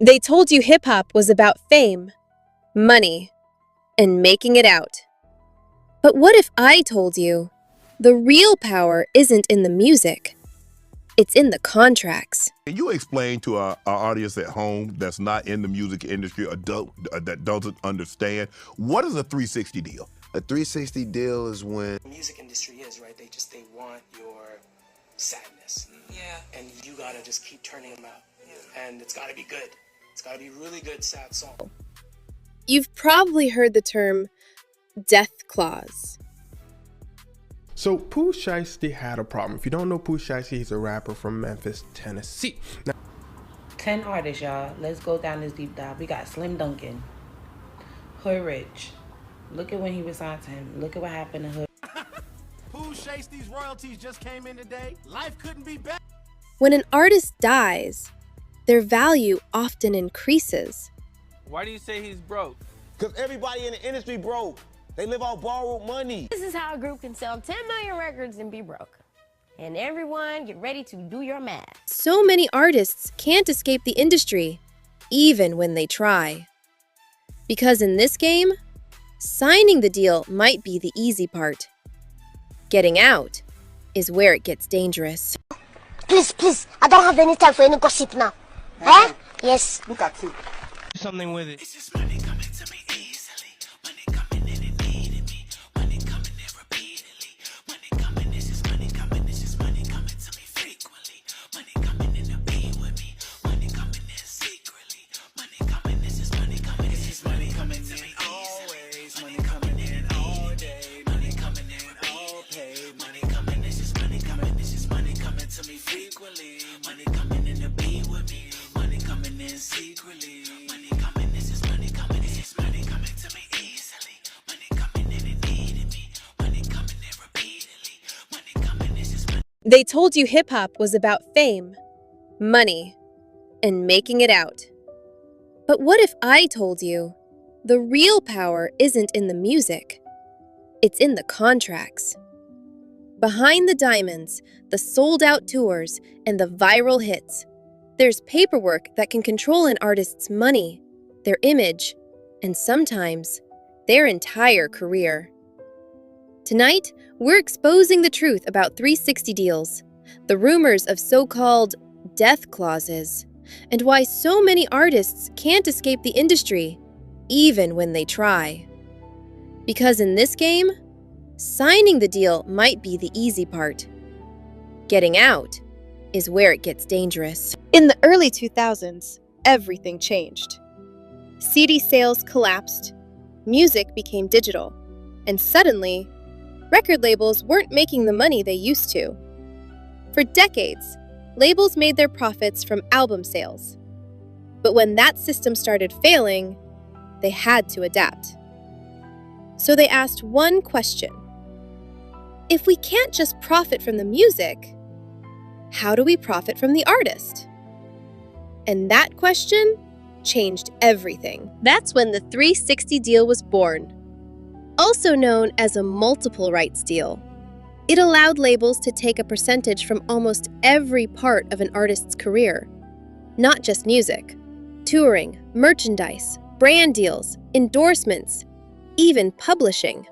They told you hip-hop was about fame, money, and making it out. But what if I told you the real power isn't in the music, it's in the contracts? Can you explain to our audience at home that's not in the music industry or that doesn't understand, what is a 360 deal? A 360 deal is when The music industry is, right? They want your sadness. Yeah. And you gotta just keep turning them out. Yeah. And it's gotta be good. It's gotta be really good, sad song. You've probably heard the term death clause. So Pooh Shiesty had a problem. If you don't know Pooh Shiesty, he's a rapper from Memphis, Tennessee. Now, 10 artists, y'all. Let's go down this deep dive. We got Slim Duncan, Hood Rich. Look at when he was signed to him. Look at what happened to Hood. Pooh Shiesty's royalties just came in today. Life couldn't be better. When an artist dies, their value often increases. Why do you say he's broke? Because everybody in the industry broke. They live off borrowed money. This is how a group can sell 10 million records and be broke. And everyone get ready to do your math. So many artists can't escape the industry, even when they try. Because in this game, signing the deal might be the easy part. Getting out is where it gets dangerous. Please, I don't have any time for any gossip now. Eh? Yes. Look at you. Something with it. It's just money coming to me easily. Money coming in and needing me. Money coming in repeatedly. Money coming, it's just money coming. It's just money coming to me frequently. Money coming in to be with me. Money coming in secretly. Money coming, it's just money coming. It's just money coming to me always. Money coming in all day. Money coming in all pay. Money coming, it's just money coming. It's just money coming to me frequently. Money coming in to be with me. Money coming in secretly. Money coming, this is money coming. It's just money coming to me easily. Money coming in and needing me. Money coming in repeatedly. Money coming, this is money. They told you hip-hop was about fame, money, and making it out. But what if I told you the real power isn't in the music, it's in the contracts? Behind the diamonds, the sold-out tours, and the viral hits, there's paperwork that can control an artist's money, their image, and sometimes their entire career. Tonight, we're exposing the truth about 360 deals, the rumors of so-called death clauses, and why so many artists can't escape the industry, even when they try. Because in this game, signing the deal might be the easy part. Getting out is where it gets dangerous. In the early 2000s, everything changed. CD sales collapsed, music became digital, and suddenly, record labels weren't making the money they used to. For decades, labels made their profits from album sales. But when that system started failing, they had to adapt. So they asked one question. If we can't just profit from the music, how do we profit from the artist? And that question changed everything. That's when the 360 deal was born, also known as a multiple rights deal. It allowed labels to take a percentage from almost every part of an artist's career, not just music, touring, merchandise, brand deals, endorsements, even publishing.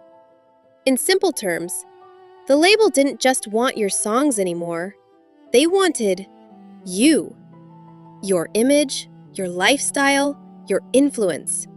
In simple terms, the label didn't just want your songs anymore. They wanted you, your image, your lifestyle, your influence.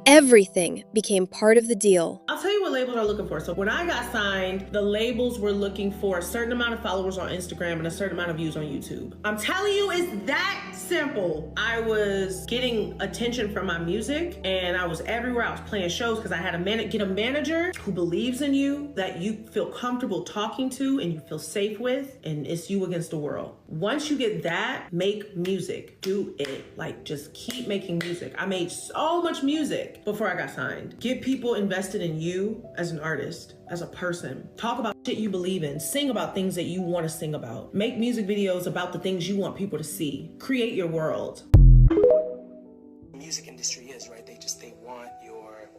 Everything became part of the deal. I'll tell you what labels are looking for. So when I got signed, the labels were looking for a certain amount of followers on Instagram and a certain amount of views on YouTube. I'm telling you, it's that simple. I was getting attention from my music and I was everywhere. I was playing shows because I had to get a manager who believes in you, that you feel comfortable talking to and you feel safe with, and it's you against the world. Once you get that, make music. Do it. Like, just keep making music. I made so much music before I got signed. Get people invested in you as an artist, as a person. Talk about shit you believe in. Sing about things that you want to sing about. Make music videos about the things you want people to see. Create your world. The music industry is, right? They want your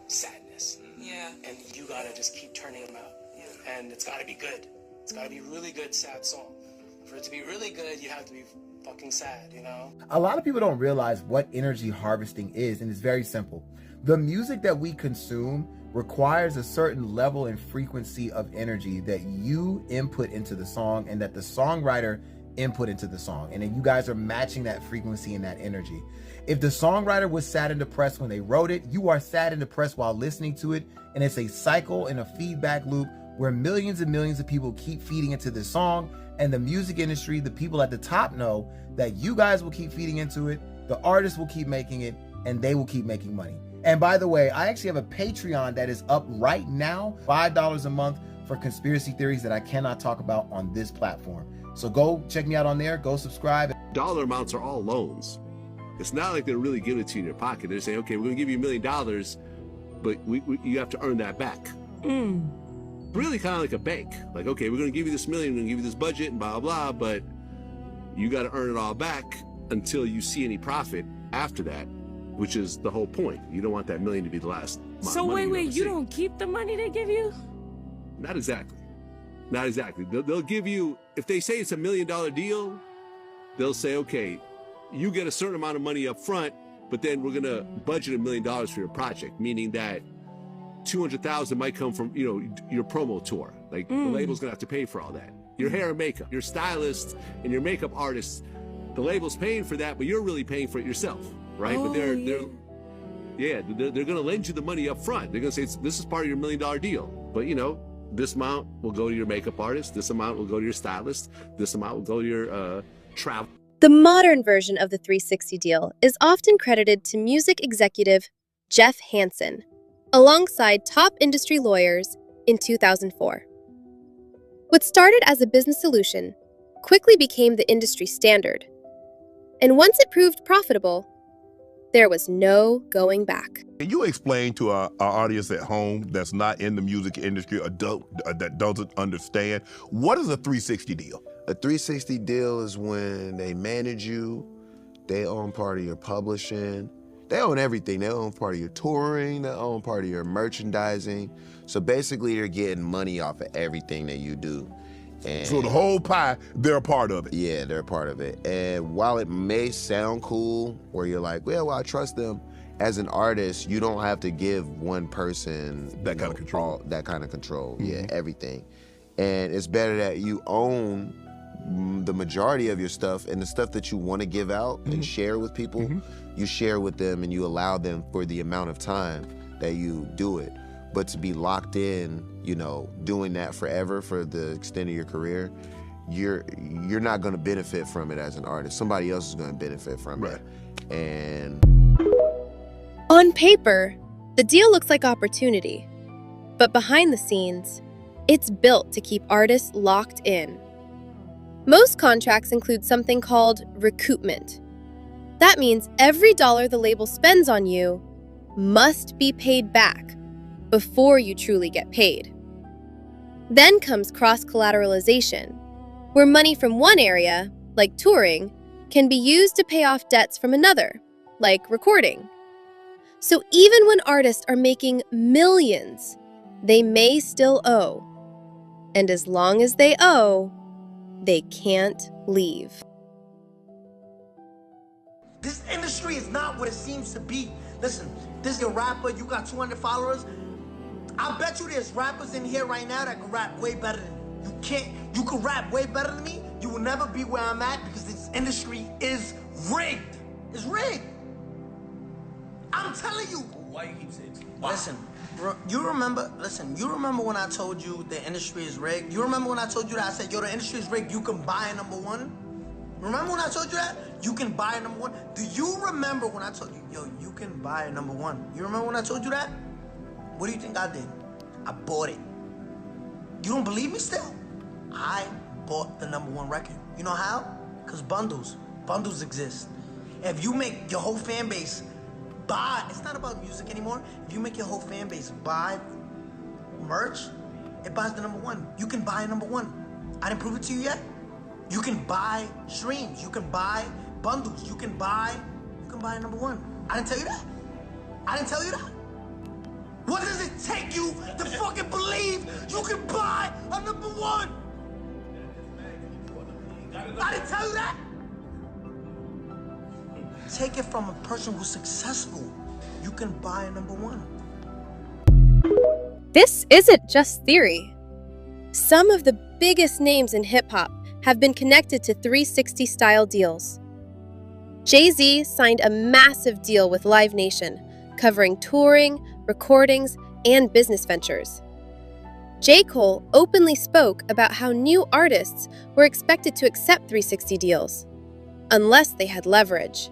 sadness. Yeah. And you gotta just keep turning them out. And it's gotta be good. It's gotta be really good, sad song. For it to be really good, you have to be fucking sad, you know? A lot of people don't realize what energy harvesting is, and it's very simple. The music that we consume requires a certain level and frequency of energy that you input into the song and that the songwriter input into the song. And then you guys are matching that frequency and that energy. If the songwriter was sad and depressed when they wrote it, you are sad and depressed while listening to it. And it's a cycle and a feedback loop where millions and millions of people keep feeding into this song. And the music industry, the people at the top know that you guys will keep feeding into it, the artists will keep making it, and they will keep making money. And by the way, I actually have a Patreon that is up right now, $5 a month for conspiracy theories that I cannot talk about on this platform. So go check me out on there, go subscribe. Dollar amounts are all loans. It's not like they're really giving it to you in your pocket. They're saying, okay, we're gonna give you $1 million, but you have to earn that back. Really kind of like a bank. Like, okay, we're gonna give you this million, we're gonna give you this budget and blah, blah, but you gotta earn it all back until you see any profit after that, which is the whole point. You don't want that million to be the last amount So of money wait, you you don't keep the money they give you? Not exactly. Not exactly. They'll give you, if they say it's $1 million deal, they'll say, okay, you get a certain amount of money up front, but then we're gonna budget $1 million for your project, meaning that 200,000 might come from, you know, your promo tour. Like the label's gonna have to pay for all that. Your hair and makeup, your stylist and your makeup artist, the label's paying for that, but you're really paying for it yourself, right? But they're gonna lend you the money up front. They're gonna say this is part of your $1 million deal, but you know, this amount will go to your makeup artist, this amount will go to your stylist, this amount will go to your travel. The modern version of the 360 deal is often credited to music executive Jeff Hansen, alongside top industry lawyers in 2004. What started as a business solution quickly became the industry standard. And once it proved profitable, there was no going back. Can you explain to our audience at home that's not in the music industry or that doesn't understand, what is a 360 deal? A 360 deal is when they manage you, they own part of your publishing, they own everything. They own part of your touring, they own part of your merchandising. So basically they're getting money off of everything that you do. And so the whole pie, they're a part of it. Yeah, they're a part of it. And while it may sound cool, or you're like, well, I trust them, as an artist, you don't have to give one person that kind of control. Yeah, everything. And it's better that you own the majority of your stuff, and the stuff that you want to give out and share with people, you share with them and you allow them for the amount of time that you do it. But to be locked in, you know, doing that forever for the extent of your career, you're not going to benefit from it as an artist. Somebody else is going to benefit from it. And on paper, the deal looks like opportunity, but behind the scenes, it's built to keep artists locked in. Most contracts include something called recoupment. That means every dollar the label spends on you must be paid back before you truly get paid. Then comes cross-collateralization, where money from one area, like touring, can be used to pay off debts from another, like recording. So even when artists are making millions, they may still owe. And as long as they owe, they can't leave. This industry is not what it seems to be. Listen, this is a rapper, you got 200 followers. I bet you there's rappers in here right now that can rap way better than you. You can rap way better than me. You will never be where I'm at because this industry is rigged. It's rigged. I'm telling you. Why you keep saying it? Listen, you remember when I told you the industry is rigged? You remember when I told you that I said, yo, the industry is rigged, you can buy a number one? Remember when I told you that? You can buy a number one? Do you remember when I told you, yo, you can buy a number one? You remember when I told you that? What do you think I did? I bought it. You don't believe me still? I bought the number one record. You know how? Because bundles exist. If you make your whole fan base buy, it's not about music anymore. If you make your whole fan base buy merch, it buys the number one. You can buy a number one. I didn't prove it to you yet. You can buy streams. You can buy bundles. You can buy a number one. I didn't tell you that. I didn't tell you that. What does it take you to fucking believe you can buy a number one? I didn't tell you that. take it from a person who's successful. You can buy a number one. This isn't just theory. Some of the biggest names in hip-hop have been connected to 360-style deals. Jay-Z signed a massive deal with Live Nation, covering touring, recordings, and business ventures. J. Cole openly spoke about how new artists were expected to accept 360 deals, unless they had leverage.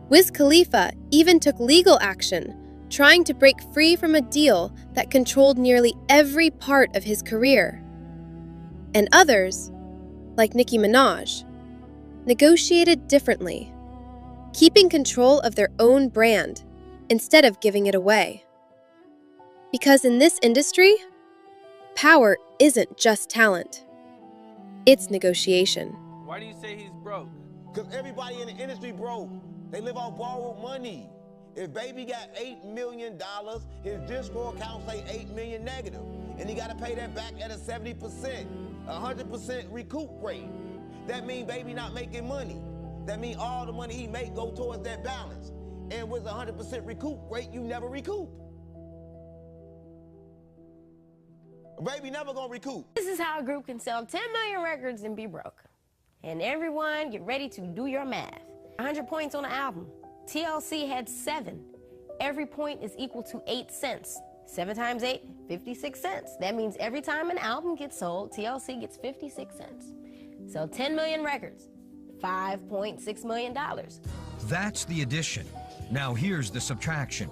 Wiz Khalifa even took legal action, trying to break free from a deal that controlled nearly every part of his career. And others, like Nicki Minaj, negotiated differently, keeping control of their own brand instead of giving it away. Because in this industry, power isn't just talent. It's negotiation. Why do you say he's broke? Because everybody in the industry broke. They live off borrowed money. If Baby got $8 million, his Discord account say $8 million negative. And he got to pay that back at a 70%, 100% recoup rate. That means Baby not making money. That means all the money he make go towards that balance. And with a 100% recoup rate, you never recoup. Baby never gonna recoup. This is how a group can sell 10 million records and be broke. And everyone, get ready to do your math. 100 points on an album. TLC had 7. Every point is equal to 8 cents. 7 times 8, 56 cents. That means every time an album gets sold, TLC gets 56 cents. Sell 10 million records, $5.6 million. That's the addition. Now here's the subtraction.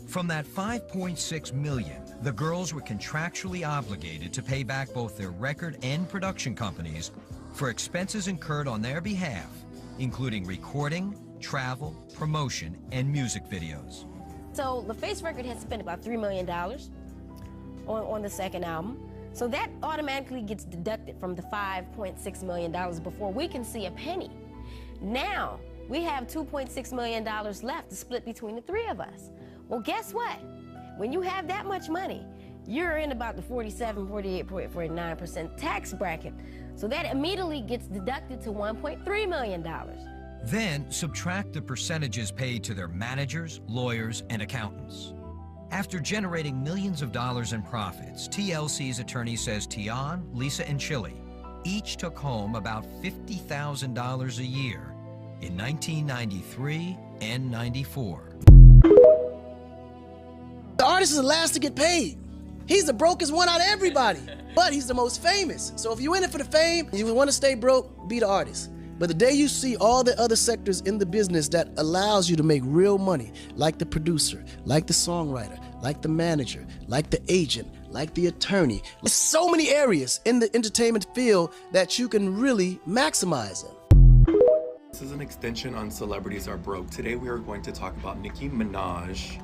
From that $5.6 million, the girls were contractually obligated to pay back both their record and production companies for expenses incurred on their behalf, including recording, travel, promotion, and music videos. So LaFace record had spent about $3 million on the second album. So that automatically gets deducted from the $5.6 million before we can see a penny. Now, we have $2.6 million left to split between the three of us. Well, guess what? When you have that much money, you're in about the 47, 48, 49% tax bracket. So that immediately gets deducted to $1.3 million. Then subtract the percentages paid to their managers, lawyers, and accountants. After generating millions of dollars in profits, TLC's attorney says Tian, Lisa, and Chili each took home about $50,000 a year in 1993 and 94. The artist is the last to get paid. He's the brokest one out of everybody, but he's the most famous. So if you're in it for the fame, you want to stay broke, be the artist. But the day you see all the other sectors in the business that allows you to make real money, like the producer, like the songwriter, like the manager, like the agent, like the attorney, there's so many areas in the entertainment field that you can really maximize in. This is an extension on Celebrities Are Broke. Today we are going to talk about Nicki Minaj,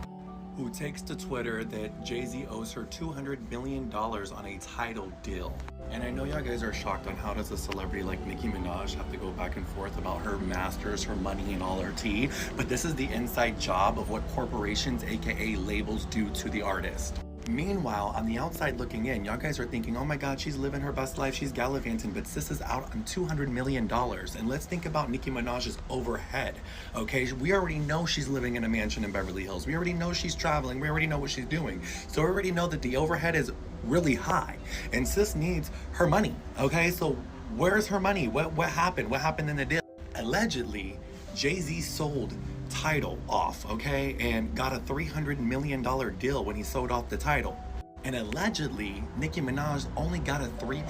who takes to Twitter that Jay-Z owes her $200 million on a title deal. And I know y'all guys are shocked on how does a celebrity like Nicki Minaj have to go back and forth about her masters, her money, and all her tea, but this is the inside job of what corporations, aka labels, do to the artist. Meanwhile, on the outside looking in, y'all guys are thinking, oh my god, she's living her best life, she's gallivanting, but sis is out on $200 million. And let's think about Nicki Minaj's overhead, okay? We already know she's living in a mansion in Beverly Hills. We already know she's traveling. We already know what she's doing. So we already know that the overhead is really high. And sis needs her money, okay? So where's her money? What happened? What happened in the deal? Allegedly, Jay-Z sold Tidal off, okay, and got a $300 million deal when he sold off the title. And allegedly, Nicki Minaj only got a 3%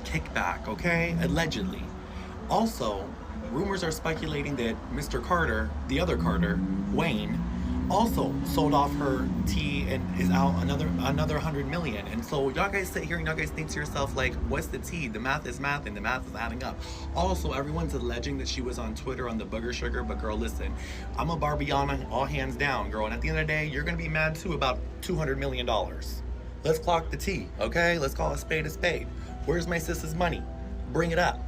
kickback, okay? Allegedly. Also, rumors are speculating that Mr. Carter, the other Carter, Wayne, also sold off her tea and is out another $100 million. And so y'all guys sit here and y'all guys think to yourself, like, what's the tea? The math is math and the math is adding up. Also, everyone's alleging that she was on Twitter on the booger sugar, but girl, listen, I'm a Barbiana all hands down, girl. And at the end of the day, you're gonna be mad too about $200 million. Let's clock the tea, okay? Let's call a spade a spade. Where's my sis's money? Bring it up.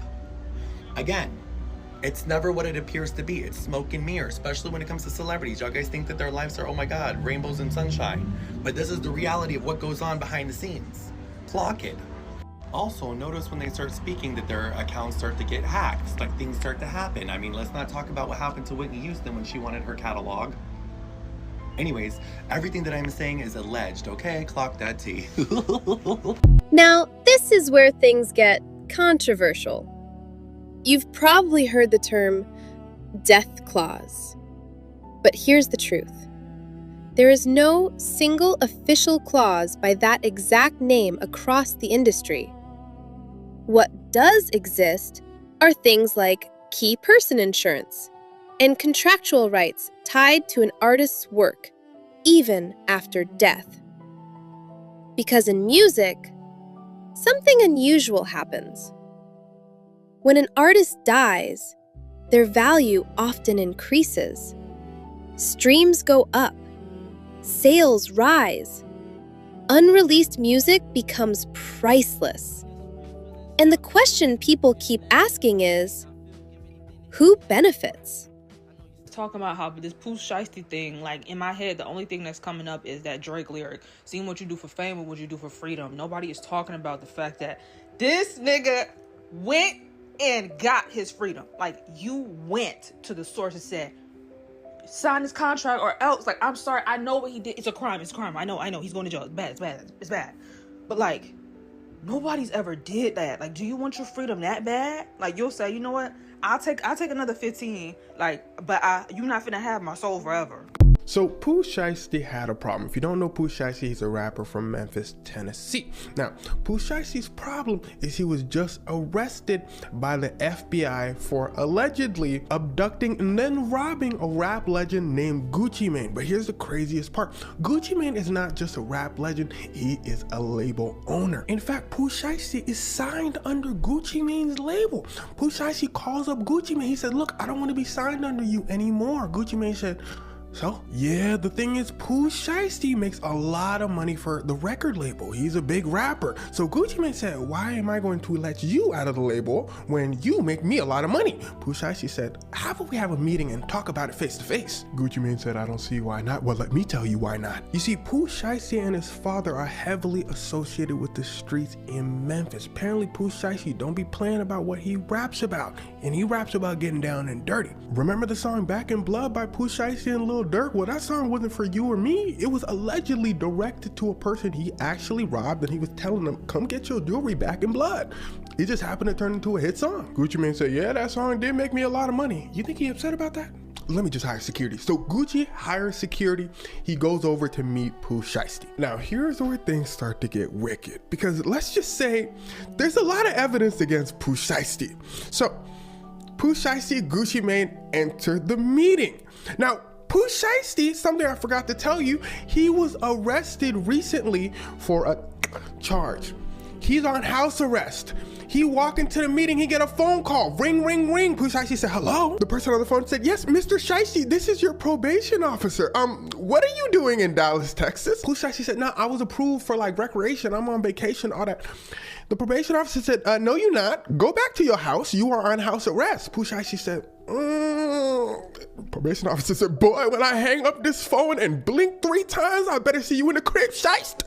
Again, it's never what it appears to be. It's smoke and mirror, especially when it comes to celebrities. Y'all guys think that their lives are, oh my God, rainbows and sunshine. But this is the reality of what goes on behind the scenes. Clock it. Also, notice when they start speaking that their accounts start to get hacked, like things start to happen. I mean, let's not talk about what happened to Whitney Houston when she wanted her catalog. Anyways, everything that I'm saying is alleged, okay? Clock that T. Now, this is where things get controversial. You've probably heard the term death clause. But here's the truth. There is no single official clause by that exact name across the industry. What does exist are things like key person insurance and contractual rights tied to an artist's work, even after death. Because in music, something unusual happens. When an artist dies, their value often increases. Streams go up. Sales rise. Unreleased music becomes priceless. And the question people keep asking is, who benefits? Talking about how this Pooh Shiesty thing, like in my head, the only thing that's coming up is that Drake lyric, seeing what you do for fame or what you do for freedom. Nobody is talking about the fact that this nigga went and got his freedom. Like, you went to the source and said, sign this contract or else, like, I'm sorry, I know what he did. It's a crime. I know. He's going to jail. It's bad. But, like, nobody's ever did that. Like, do you want your freedom that bad? Like, you'll say, you know what? I'll take another 15, like, but you're not finna have my soul forever. So Pooh Shiesty had a problem. If you don't know Pooh Shiesty, he's a rapper from Memphis, Tennessee. Now, Pooh Shiesty's problem is he was just arrested by the FBI for allegedly abducting and then robbing a rap legend named Gucci Mane. But here's the craziest part. Gucci Mane is not just a rap legend, he is a label owner. In fact, Pooh Shiesty is signed under Gucci Mane's label. Pooh Shiesty calls up Gucci Mane. He said, look, I don't want to be signed under you anymore. Gucci Mane said, so, yeah, the thing is, Pooh Shiesty makes a lot of money for the record label. He's a big rapper. So Gucci Mane said, why am I going to let you out of the label when you make me a lot of money? Pooh Shiesty said, how about we have a meeting and talk about it face to face? Gucci Mane said, I don't see why not. Well, let me tell you why not. You see, Pooh Shiesty and his father are heavily associated with the streets in Memphis. Apparently, Pooh Shiesty don't be playing about what he raps about. And he raps about getting down and dirty. Remember the song Back in Blood by Pooh Shiesty and Lil Durk? Well, that song wasn't for you or me. It was allegedly directed to a person he actually robbed, and he was telling them, come get your jewelry back in blood. It just happened to turn into a hit song. Gucci Mane said, yeah, that song did make me a lot of money. You think he upset about that? Let me just hire security. So Gucci hires security. He goes over to meet Pooh Shiesty. Now, here's where things start to get wicked, because let's just say there's a lot of evidence against Pooh Shiesty. So Pooh Shiesty, Gucci Mane entered the meeting. Now, Pooh Shiesty, something I forgot to tell you, he was arrested recently for a charge. He's on house arrest. He walked into the meeting, he get a phone call, ring, ring, ring. Pooh Shiesty said, hello? The person on the phone said, yes, Mr. Shiesty, this is your probation officer. What are you doing in Dallas, Texas? Pooh Shiesty said, no, I was approved for like recreation. I'm on vacation, all that. The probation officer said, no, you're not. Go back to your house. You are on house arrest. Pooh Shiesty said, Probation officer said, boy, when I hang up this phone and blink 3 times, I better see you in the crib, Shiest.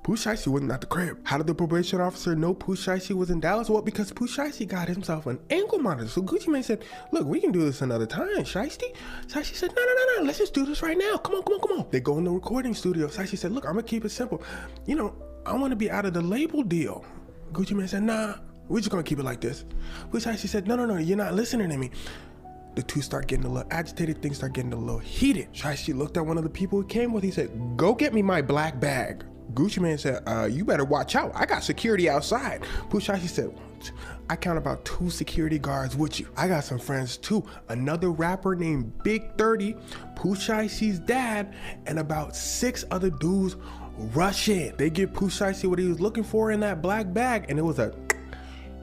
Pooh Shiesty wasn't at the crib. How did the probation officer know Pooh Shiesty was in Dallas? Well, because Pooh Shiesty got himself an ankle monitor. So Gucci Mane said, look, we can do this another time, Shiesty. Shiesty said, no, let's just do this right now. Come on. They go in the recording studio. Shiesty said, look, I'm gonna keep it simple. You know, I wanna be out of the label deal. Gucci Mane said, nah, we're just gonna keep it like this. Pooh Shiesty said, no, you're not listening to me. The two start getting a little agitated, things start getting a little heated. Shiesty looked at one of the people he came with, he said, go get me my black bag. Gucci Mane said, you better watch out. I got security outside. Pooh Shiesty said, I count about 2 security guards with you. I got some friends too. Another rapper named Big 30, Pooh Shiesty's dad, and about 6 other dudes rush in. They give Pooh Shiesty what he was looking for in that black bag, and it was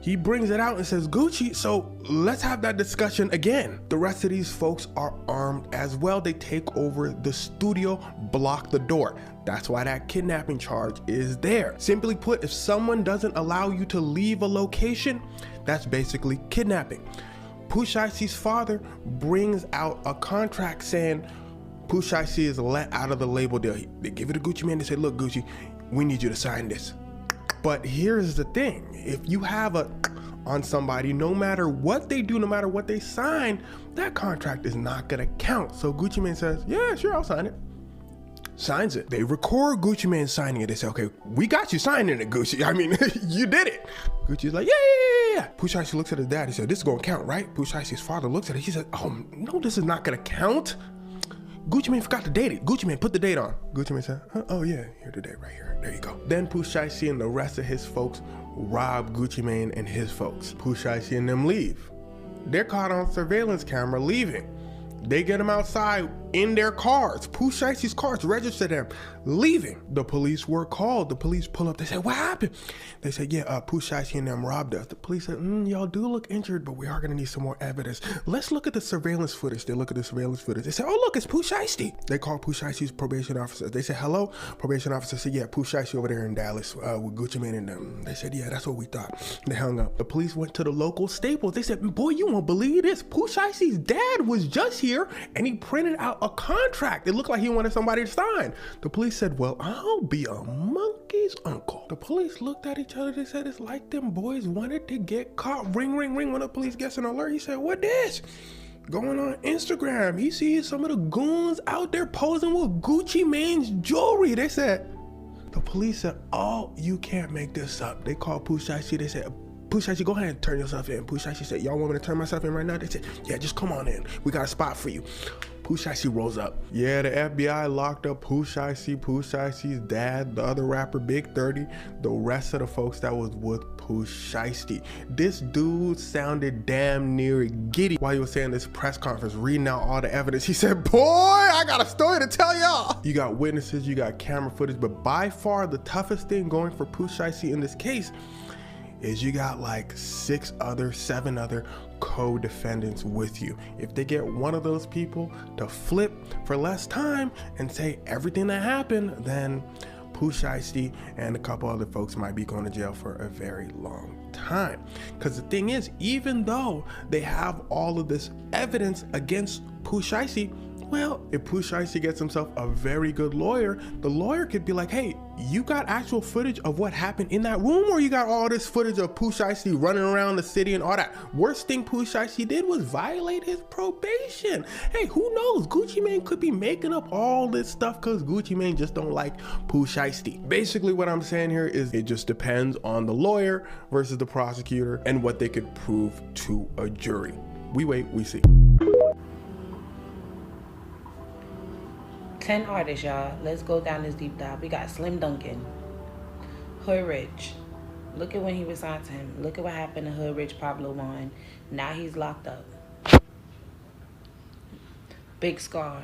he brings it out and says, Gucci, so let's have that discussion again. The rest of these folks are armed as well. They take over the studio, block the door. That's why that kidnapping charge is there. Simply put, if someone doesn't allow you to leave a location, that's basically kidnapping. Pooh Shiesty's father brings out a contract saying Pooh Shiesty is let out of the label deal. They give it to Gucci Mane. They say, look, Gucci, we need you to sign this. But here's the thing. If you have a on somebody, no matter what they do, no matter what they sign, that contract is not gonna count. So Gucci Mane says, yeah, sure, I'll sign it. Signs it. They record Gucci Mane signing it. They say, okay, we got you signing it, Gucci. I mean, you did it. Gucci's like, yeah. Pooh Shiesty looks at his dad. He said, this is gonna count, right? Pooh Shiesty's father looks at it. He said, oh, no, this is not gonna count. Gucci Mane forgot to date it. Gucci Mane, put the date on. Gucci Mane said, oh yeah, here's the date right here. There you go. Then Pooh Shiesty and the rest of his folks rob Gucci Mane and his folks. Pooh Shiesty and them leave. They're caught on surveillance camera leaving. They get them outside in their cars. Pooh Shiesty's cars register them, leaving. The police were called. The police pull up. They say, what happened? They say, yeah, Pooh Shiesty and them robbed us. The police said, y'all do look injured, but we are gonna need some more evidence. Let's look at the surveillance footage. They look at the surveillance footage. They say, oh, look, it's Pooh Shiesty. They call Pooh Shiesty's probation officer. They say, hello? Probation officer said, yeah, Pooh Shiesty over there in Dallas with Gucci Mane and them. They said, yeah, that's what we thought. They hung up. The police went to the local Staples. They said, boy, you won't believe this. Pooh Shiesty's dad was just here and he printed out a contract. It looked like he wanted somebody to sign. The police said, well, I'll be a monkey's uncle. The police looked at each other. They said, it's like them boys wanted to get caught. Ring, ring, ring. When the police gets an alert, he said, what this? Going on Instagram, he sees some of the goons out there posing with Gucci Mane's jewelry. They said, the police said, oh, you can't make this up. They called Pooh Shiesty. They said, Pooh Shiesty, go ahead and turn yourself in. Pooh Shiesty said, y'all want me to turn myself in right now? They said, yeah, just come on in. We got a spot for you. Pooh Shiesty rolls up. Yeah, the FBI locked up Pooh Shiesty, Pooh Shiesty's dad, the other rapper, Big 30, the rest of the folks that was with Pooh Shiesty. This dude sounded damn near giddy while he was saying this press conference, reading out all the evidence. He said, boy, I got a story to tell y'all. You got witnesses, you got camera footage, but by far the toughest thing going for Pooh Shiesty in this case is you got like 7 other co-defendants with you. If they get one of those people to flip for less time and say everything that happened, then Pooh Shiesty and a couple other folks might be going to jail for a very long time. Because the thing is, even though they have all of this evidence against Pooh Shiesty, well, if Pooh Shiesty gets himself a very good lawyer, the lawyer could be like, hey, you got actual footage of what happened in that room, or you got all this footage of Pooh Shiesty running around the city and all that? Worst thing Pooh Shiesty did was violate his probation. Hey, who knows? Gucci Mane could be making up all this stuff because Gucci Mane just don't like Pooh Shiesty. Basically, what I'm saying here is it just depends on the lawyer versus the prosecutor and what they could prove to a jury. We wait, we see. 10 artists, y'all. Let's go down this deep dive. We got Slim Duncan, Hood Rich. Look at when he was signed to him. Look at what happened to Hood Rich, Pablo Juan. Now he's locked up. Big Scar,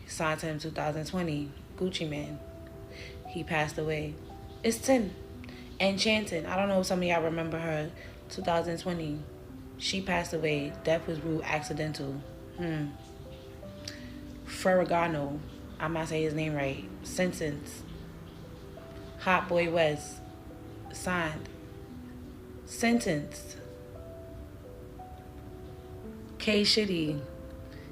signed to him 2020. Gucci Mane, he passed away. It's 10. Enchanted, I don't know if some of y'all remember her. 2020, she passed away. Death was ruled accidental. Ferragamo, I might say his name right. Sentence. Hot Boy West, signed. Sentenced. K Shitty,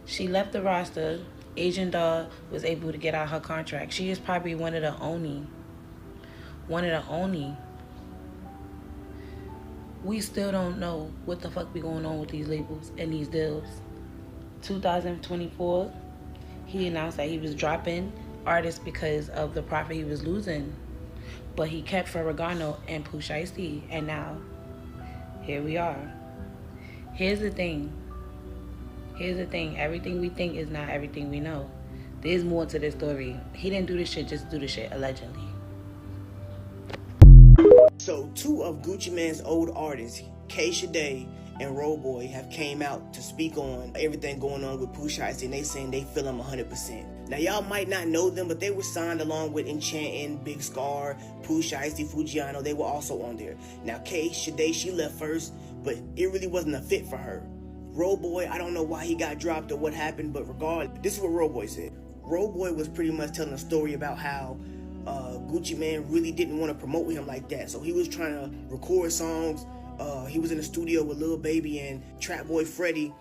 she left the roster. Asian Doll was able to get out her contract. She is probably one of the only. We still don't know what the fuck be going on with these labels and these deals. 2024, he announced that he was dropping artists because of the profit he was losing. But he kept Ferragamo and Pooh Shiesty, and now, here we are. Here's the thing. Everything we think is not everything we know. There's more to this story. He didn't do this shit just to do the shit, allegedly. So 2 of Gucci Mane's old artists, K Shade and Road Boy, have came out to speak on everything going on with Pooh Shiesty, and they saying they feel him 100%. Now y'all might not know them, but they were signed along with Enchantin', Big Scar, Pooh Shiesty, Fujiano. They were also on there. Now K Shade, she left first, but it really wasn't a fit for her. Road Boy, I don't know why he got dropped or what happened, but regardless, this is what Road Boy said. Road Boy was pretty much telling a story about how Gucci Mane really didn't want to promote him like that. So he was trying to record songs. He was in the studio with Lil Baby and Trap Boy Freddy,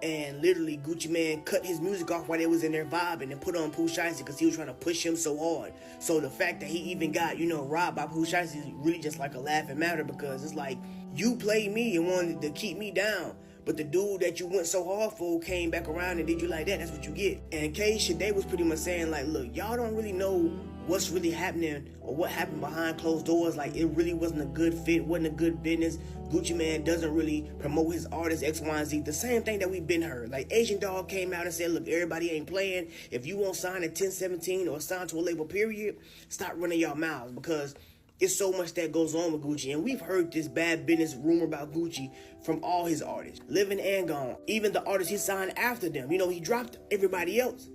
And literally, Gucci Mane cut his music off while they was in there vibing and put on Pooh Shiesty because he was trying to push him so hard. So the fact that he even got, robbed by Pooh Shiesty is really just like a laughing matter, because it's like, you played me and wanted to keep me down, but the dude that you went so hard for came back around and did you like that. That's what you get. And K Shade was pretty much saying, like, look, y'all don't really know what's really happening or what happened behind closed doors. Like, it really wasn't a good fit, wasn't a good business. Gucci Mane doesn't really promote his artists X, Y, and Z. The same thing that we've been heard. Like, Asian Dog came out and said, look, everybody ain't playing. If you won't sign at 1017 or sign to a label, period, stop running your mouths, because it's so much that goes on with Gucci. And we've heard this bad business rumor about Gucci from all his artists, living and gone. Even the artists he signed after them. He dropped everybody else.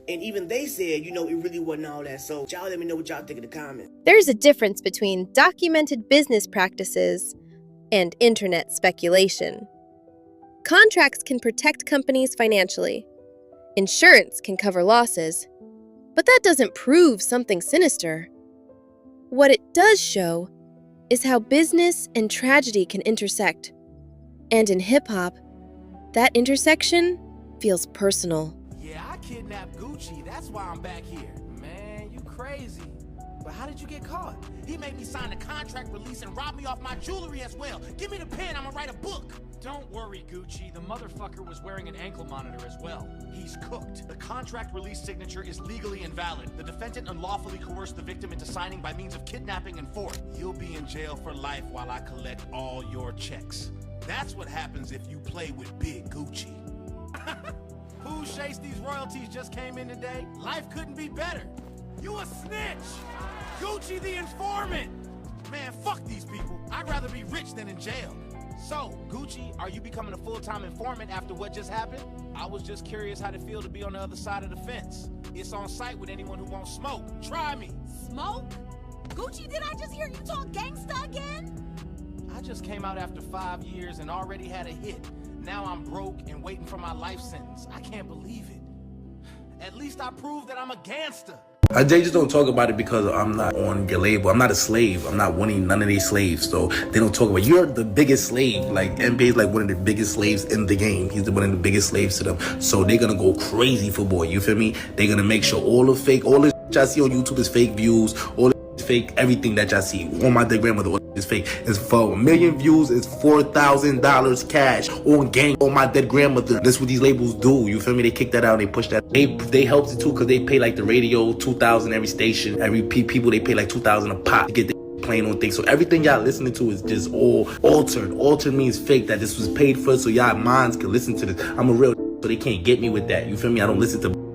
And even they said, it really wasn't all that. So y'all let me know what y'all think in the comments. There's a difference between documented business practices and internet speculation. Contracts can protect companies financially. Insurance can cover losses. But that doesn't prove something sinister. What it does show is how business and tragedy can intersect. And in hip-hop, that intersection feels personal. Yeah, I kidnapped Gucci. That's why I'm back here. Man, you crazy. But how did you get caught? He made me sign a contract release and robbed me off my jewelry as well. Give me the pen, I'm gonna write a book. Don't worry, Gucci. The motherfucker was wearing an ankle monitor as well. He's cooked. The contract release signature is legally invalid. The defendant unlawfully coerced the victim into signing by means of kidnapping and force. You'll be in jail for life while I collect all your checks. That's what happens if you play with Big Gucci. Pooh Shiesty's royalties just came in today. Life couldn't be better. You a snitch! Gucci the informant! Man, fuck these people. I'd rather be rich than in jail. So, Gucci, are you becoming a full-time informant after what just happened? I was just curious how it feel to be on the other side of the fence. It's on site with anyone who wants smoke. Try me. Smoke? Gucci, did I just hear you talk gangsta again? I just came out after 5 years and already had a hit. Now I'm broke and waiting for my life sentence. I can't believe it. At least I proved that I'm a gangster. They just don't talk about it because I'm not on your label. I'm not a slave. I'm not winning none of these slaves. So they don't talk about, you're the biggest slave. Like, NBA is like one of the biggest slaves in the game. He's one of the biggest slaves to them. So they're going to go crazy for boy. You feel me? They're going to make sure all the y'all see on YouTube is fake views. All the fake, everything that y'all see. On my dead grandmother, all is fake. It's for 1 million views. It's $4,000 cash on game on my dead grandmother. That's what these labels do. You feel me? They kick that out and they push that. They helped it too because they pay like the radio $2,000 every station. Every people they pay like $2,000 a pop to get the playing on things. So everything y'all listening to is just all altered. Altered means fake, that this was paid for so y'all minds can listen to this. I'm a real, so they can't get me with that. You feel me? I don't listen to.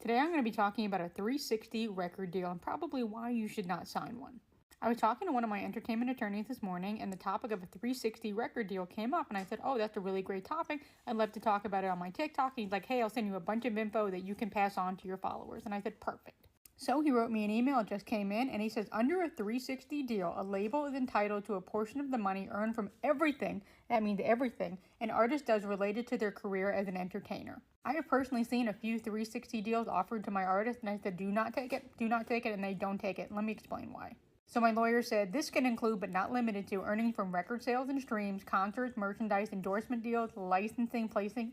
Today I'm going to be talking about a 360 record deal and probably why you should not sign one. I was talking to one of my entertainment attorneys this morning, and the topic of a 360 record deal came up, and I said, oh, that's a really great topic. I'd love to talk about it on my TikTok. And he's like, hey, I'll send you a bunch of info that you can pass on to your followers. And I said, perfect. So he wrote me an email, it just came in, and he says, under a 360 deal, a label is entitled to a portion of the money earned from everything, that means everything, an artist does related to their career as an entertainer. I have personally seen a few 360 deals offered to my artists, and I said, do not take it, and they don't take it. Let me explain why. So my lawyer said, this can include but not limited to earnings from record sales and streams, concerts, merchandise, endorsement deals, licensing, placing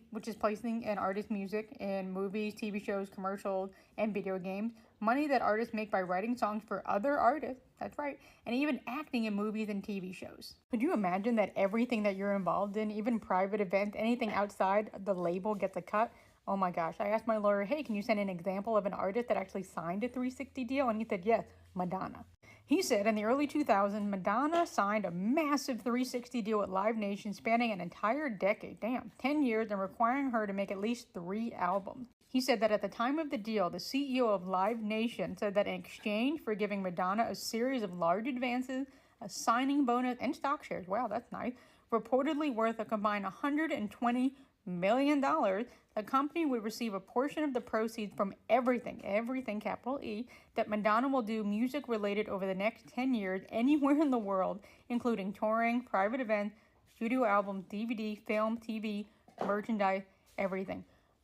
an artist's music in movies, TV shows, commercials, and video games, money that artists make by writing songs for other artists, that's right, and even acting in movies and TV shows. Could you imagine that everything that you're involved in, even private events, anything outside the label gets a cut? Oh my gosh, I asked my lawyer, hey, can you send an example of an artist that actually signed a 360 deal? And he said, yes, Madonna. He said in the early 2000s, Madonna signed a massive 360 deal with Live Nation spanning an entire decade, 10 years, and requiring her to make at least 3 albums. He said that at the time of the deal, the CEO of Live Nation said that in exchange for giving Madonna a series of large advances, a signing bonus, and stock shares, wow, that's nice, reportedly worth a combined $120 million, the company would receive a portion of the proceeds from everything, capital E, that Madonna will do music related over the next 10 years anywhere in the world, including touring, private events, studio albums, DVD, film, TV, merchandise, everything.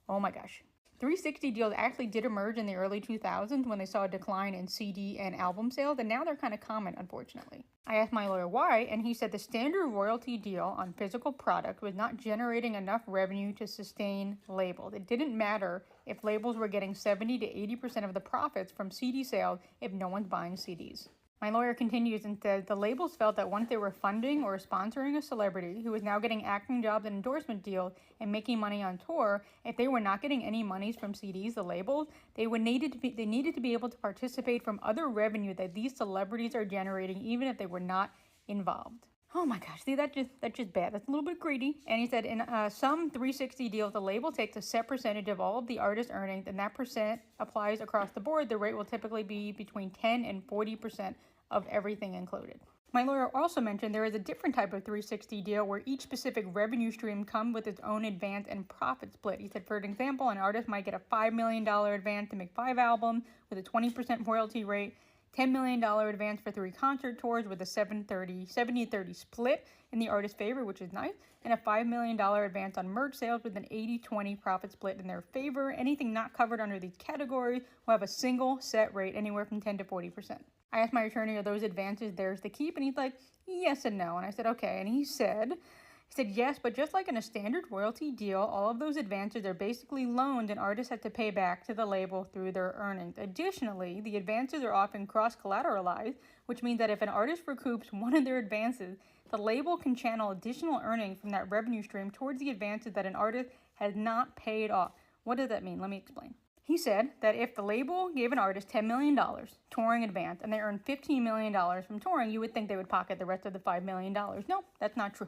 Oh my gosh. 360 deals actually did emerge in the early 2000s when they saw a decline in CD and album sales, and now they're kind of common, unfortunately. I asked my lawyer why, and he said the standard royalty deal on physical product was not generating enough revenue to sustain labels. It didn't matter if labels were getting 70 to 80% of the profits from CD sales if no one's buying CDs. My lawyer continues and says the labels felt that once they were funding or sponsoring a celebrity who was now getting acting jobs and endorsement deals and making money on tour, if they were not getting any monies from CDs, the labels, they needed to be able to participate from other revenue that these celebrities are generating, even if they were not involved. Oh my gosh, see, that's just bad. That's a little bit greedy. And he said in some 360 deals, the label takes a set percentage of all of the artist's earnings, and that percent applies across the board. The rate will typically be between 10 and 40% of everything included. My lawyer also mentioned there is a different type of 360 deal where each specific revenue stream comes with its own advance and profit split. He said, for an example, an artist might get a $5 million advance to make 5 albums with a 20% royalty rate, $10 million advance for 3 concert tours with a 70-30 split in the artist's favor, which is nice, and a $5 million advance on merch sales with an 80-20 profit split in their favor. Anything not covered under these categories will have a single set rate anywhere from 10 to 40%. I asked my attorney, are those advances theirs to keep? And he's like, yes and no. And I said, okay. And he said, yes, but just like in a standard royalty deal, all of those advances are basically loans and artists have to pay back to the label through their earnings. Additionally, the advances are often cross-collateralized, which means that if an artist recoups one of their advances, the label can channel additional earnings from that revenue stream towards the advances that an artist has not paid off. What does that mean? Let me explain. He said that if the label gave an artist $10 million touring advance and they earned $15 million from touring, you would think they would pocket the rest of the $5 million. No, that's not true.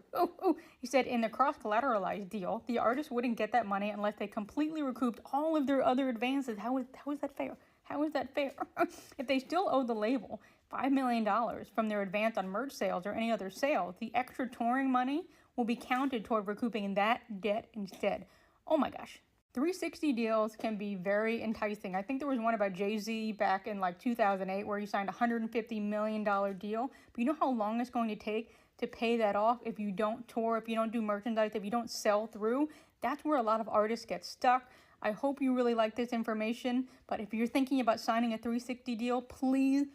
He said in the cross-collateralized deal, the artist wouldn't get that money unless they completely recouped all of their other advances. How is that fair? How is that fair? If they still owe the label $5 million from their advance on merch sales or any other sales, the extra touring money will be counted toward recouping that debt instead. Oh my gosh. 360 deals can be very enticing. I think there was one about Jay-Z back in like 2008 where he signed a $150 million deal. But you know how long it's going to take to pay that off if you don't tour, if you don't do merchandise, if you don't sell through? That's where a lot of artists get stuck. I hope you really like this information. But if you're thinking about signing a 360 deal, please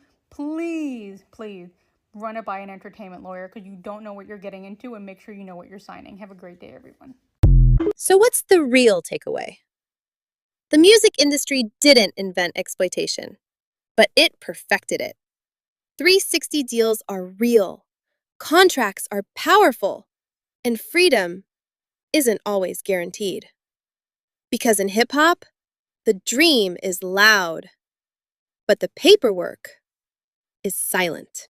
run it by an entertainment lawyer because you don't know what you're getting into, and make sure you know what you're signing. Have a great day, everyone. So what's the real takeaway? The music industry didn't invent exploitation, but it perfected it. 360 deals are real, contracts are powerful, and freedom isn't always guaranteed. Because in hip-hop, the dream is loud, but the paperwork is silent.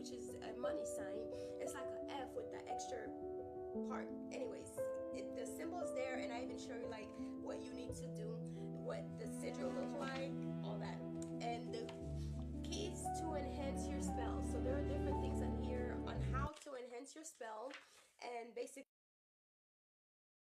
which is a money sign. It's like an F with the extra part. Anyways, the symbol is there, and I even show you like what you need to do, what the sigil looks like, all that, and the keys to enhance your spell. So there are different things on here on how to enhance your spell, and basically